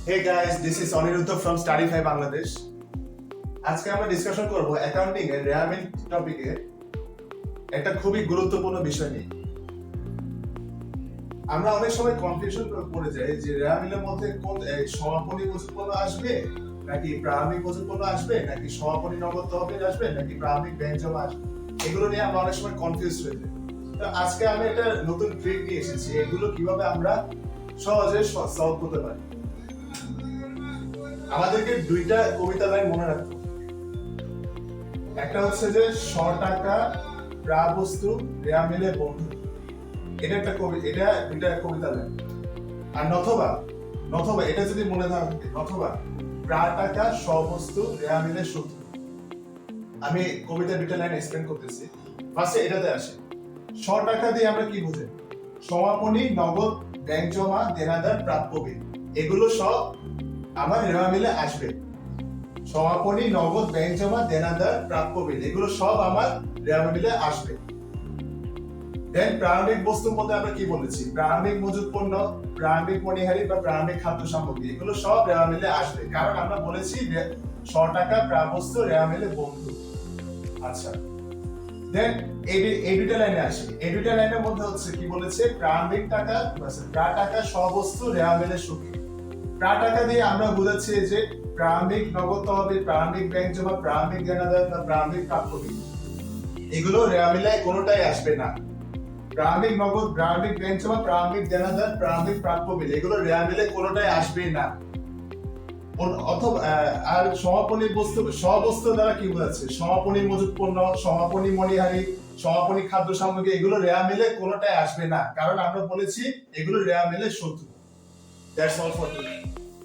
Hey guys, this is Aniruddha from Studify Bangladesh. আজকে আমরা discussion করব অ্যাকাউন্টিং এর রেয়ামিল টপিকে একটা খুবই গুরুত্বপূর্ণ বিষয় নিয়ে। আমরা অনেক সময় কনফিউশন পড়ে যাই যে রেয়ামিলের মধ্যে কোন সমাপনী মজুতপণ্য আসবে নাকি প্রারম্ভিক মজুতপণ্য আসবে নাকি সমাপনী নগদ তহবিল আসবে নাকি প্রারম্ভিক ব্যাংক জমা আসবে, এগুলো নিয়ে আমরা অনেক সময় কনফিউজ হয়ে যাই। তো আজকে আমি একটা নতুন ট্রিক নিয়ে এসেছি, এগুলো কিভাবে আমরা সহজে সলভ করতে পারি। আমাদেরকে দুইটা কবিতা লাইন মনে রাখতে হবে। একটা হচ্ছে যে টাকা প্রাবস্তু রেয়ামিলে বন্ধু, এটা একটা এটা দুইটা কবিতা লাইন। আর নথবা এটা যদি মনে থাকে, নথবা টাকা সবস্তু রেয়ামিলে শত্রু। আমি কবিতা দুইটা লাইন এক্সপ্লেন করতেছি। ফার্স্টে এটাতে আসে, টাকা দিয়ে আমরা কি বুঝি? সমাপনী, নগদ, ব্যাংক জমা, দেনাদার, প্রাপ্য বিল, এগুলো সব আমার রেওয়ামিলে আসবে। সমাপনী, নগদ, ব্যাংক জমা, দেনাদার, প্রাপ্য বিল, এগুলো সব আমার রেওয়ামিলে আসবে। দেন প্রারম্ভিক বস্তুর মধ্যে আমরা কি বলেছি? প্রারম্ভিক মজুত পণ্য, প্রারম্ভিক মণিহারি বা প্রারম্ভিক খাদ্য সামগ্রী, এগুলো সব রেওয়ামিলে আসবে, কারণ আমরা বলেছি টাকা প্রাবস্তু রেওয়ামিলে বন্ধু। আচ্ছা, দেন এই দুইটা লাইনে আসে। এই দুইটা লাইনের মধ্যে হচ্ছে কি বলেছে? প্রারম্ভিক টাকা টাকা সবস্তু রেওয়ামিলে সুখী। টাকা দিয়ে আমরা বুঝাচ্ছি যে প্রারম্ভিক নগদ তহবিল, প্রারম্ভিক ব্যাংক জমা, প্রারম্ভিক দেনাদার বা প্রারম্ভিক প্রাপ্য বিল, এগুলো রেওয়ামিলায় কোনোটাই আসবে না। প্রারম্ভিক নগদ, প্রারম্ভিক ব্যাংক জমা, প্রারম্ভিক দেনাদার, প্রারম্ভিক প্রাপ্য বিল, এগুলো রেওয়ামিলায় কোনোটাই আসবে না। অথবা আর সমাপনী বস্তু, সবস্তু দ্বারা কি বোঝাচ্ছে? সমাপনী মজুত পণ্য, সমাপনী মণিহারি, সমাপনী খাদ্য সামগ্রী, এগুলো রেওয়ামিলে কোনোটাই আসবে না, কারণ আমরা বলেছি এগুলো রেওয়ামিলে শত্রু। That's all for today.